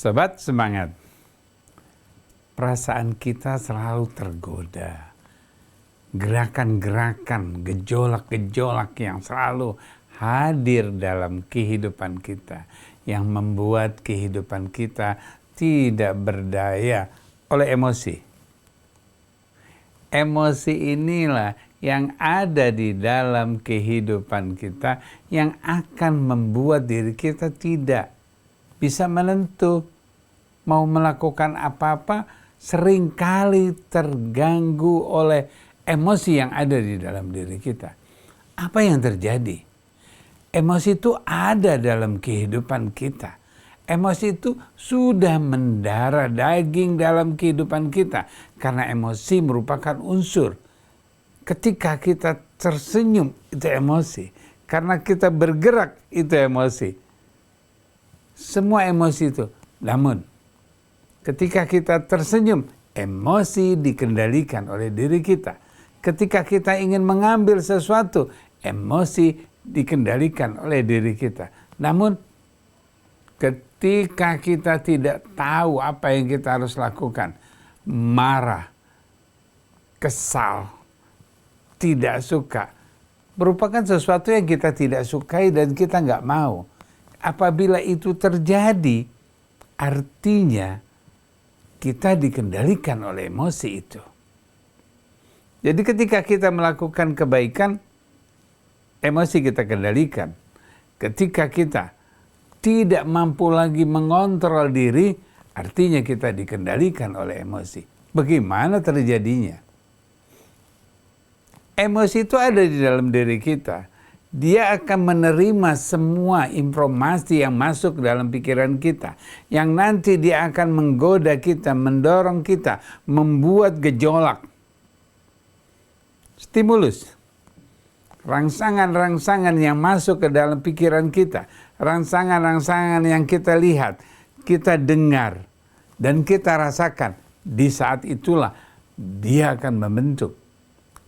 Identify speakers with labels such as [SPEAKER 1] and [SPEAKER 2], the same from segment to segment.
[SPEAKER 1] Sobat semangat, perasaan kita selalu tergoda. Gerakan-gerakan, gejolak-gejolak yang selalu hadir dalam kehidupan kita, yang membuat kehidupan kita tidak berdaya oleh emosi. Emosi inilah yang ada di dalam kehidupan kita yang akan membuat diri kita tidak bisa menentu. Mau melakukan apa-apa seringkali terganggu oleh emosi yang ada di dalam diri kita. Apa yang terjadi? Emosi itu ada dalam kehidupan kita. Emosi itu sudah mendarah daging dalam kehidupan kita. Karena emosi merupakan unsur. Ketika kita tersenyum, itu emosi. Karena kita bergerak, itu emosi. Semua emosi itu. Namun, ketika kita tersenyum, emosi dikendalikan oleh diri kita. Ketika kita ingin mengambil sesuatu, emosi dikendalikan oleh diri kita. Namun, ketika kita tidak tahu apa yang kita harus lakukan, marah, kesal, tidak suka, merupakan sesuatu yang kita tidak sukai dan kita nggak mau. Apabila itu terjadi, artinya kita dikendalikan oleh emosi itu. Jadi ketika kita melakukan kebaikan, emosi kita kendalikan. Ketika kita tidak mampu lagi mengontrol diri, artinya kita dikendalikan oleh emosi. Bagaimana terjadinya? Emosi itu ada di dalam diri kita. Dia akan menerima semua informasi yang masuk dalam pikiran kita. Yang nanti dia akan menggoda kita, mendorong kita, membuat gejolak. Stimulus. Rangsangan-rangsangan yang masuk ke dalam pikiran kita. Rangsangan-rangsangan yang kita lihat, kita dengar, dan kita rasakan. Di saat itulah dia akan membentuk.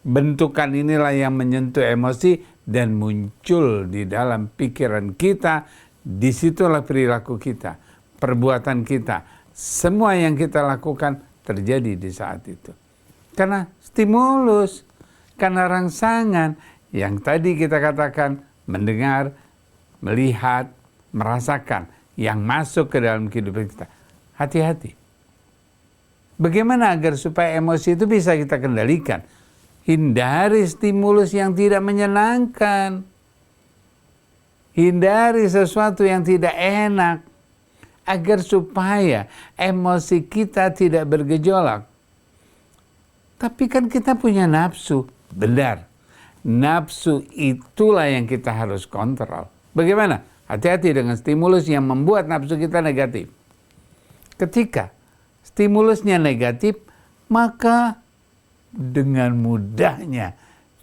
[SPEAKER 1] Bentukan inilah yang menyentuh emosi dan muncul di dalam pikiran kita. Disitulah perilaku kita, perbuatan kita, semua yang kita lakukan terjadi di saat itu. Karena stimulus, karena rangsangan yang tadi kita katakan mendengar, melihat, merasakan yang masuk ke dalam kehidupan kita. Hati-hati. Bagaimana agar supaya emosi itu bisa kita kendalikan? Hindari stimulus yang tidak menyenangkan. Hindari sesuatu yang tidak enak. Agar supaya emosi kita tidak bergejolak. Tapi kan kita punya nafsu. Benar. Nafsu itulah yang kita harus kontrol. Bagaimana? Hati-hati dengan stimulus yang membuat nafsu kita negatif. Ketika stimulusnya negatif, maka dengan mudahnya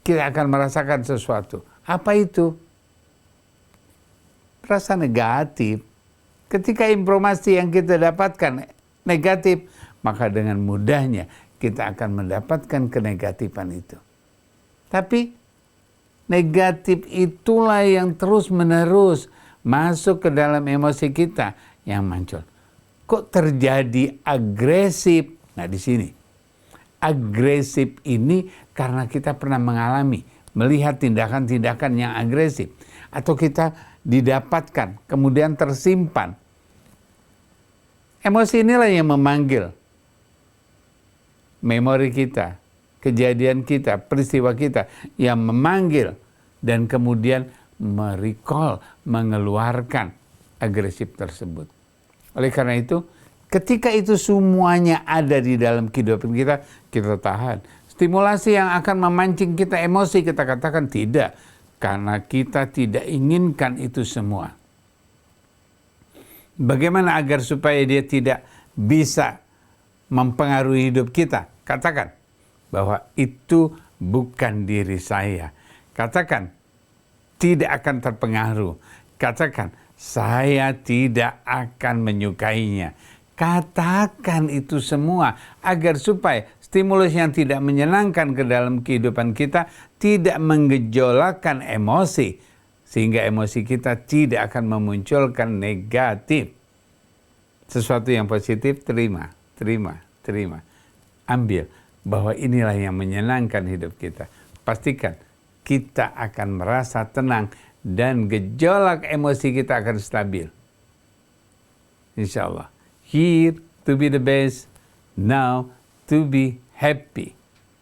[SPEAKER 1] kita akan merasakan sesuatu. Apa itu? Rasa negatif. Ketika informasi yang kita dapatkan negatif, maka dengan mudahnya kita akan mendapatkan kenegatifan itu. Tapi negatif itulah yang terus-menerus masuk ke dalam emosi kita yang muncul. Kok terjadi agresif? Nah, di sini. Agresif ini karena kita pernah mengalami, melihat tindakan-tindakan yang agresif. Atau kita didapatkan, kemudian tersimpan. Emosi inilah yang memanggil memori kita, kejadian kita, peristiwa kita, yang memanggil dan kemudian merecall, mengeluarkan agresif tersebut. Oleh karena itu, ketika itu semuanya ada di dalam kehidupan kita, kita tahan. Stimulasi yang akan memancing kita emosi, kita katakan tidak. Karena kita tidak inginkan itu semua. Bagaimana agar supaya dia tidak bisa mempengaruhi hidup kita? Katakan bahwa itu bukan diri saya. Katakan tidak akan terpengaruh. Katakan saya tidak akan menyukainya. Katakan itu semua agar supaya stimulus yang tidak menyenangkan ke dalam kehidupan kita tidak menggejolakkan emosi. Sehingga emosi kita tidak akan memunculkan negatif. Sesuatu yang positif, terima. Ambil bahwa inilah yang menyenangkan hidup kita. Pastikan kita akan merasa tenang dan gejolak emosi kita akan stabil. Insya Allah. Here to be the best, now to be happy.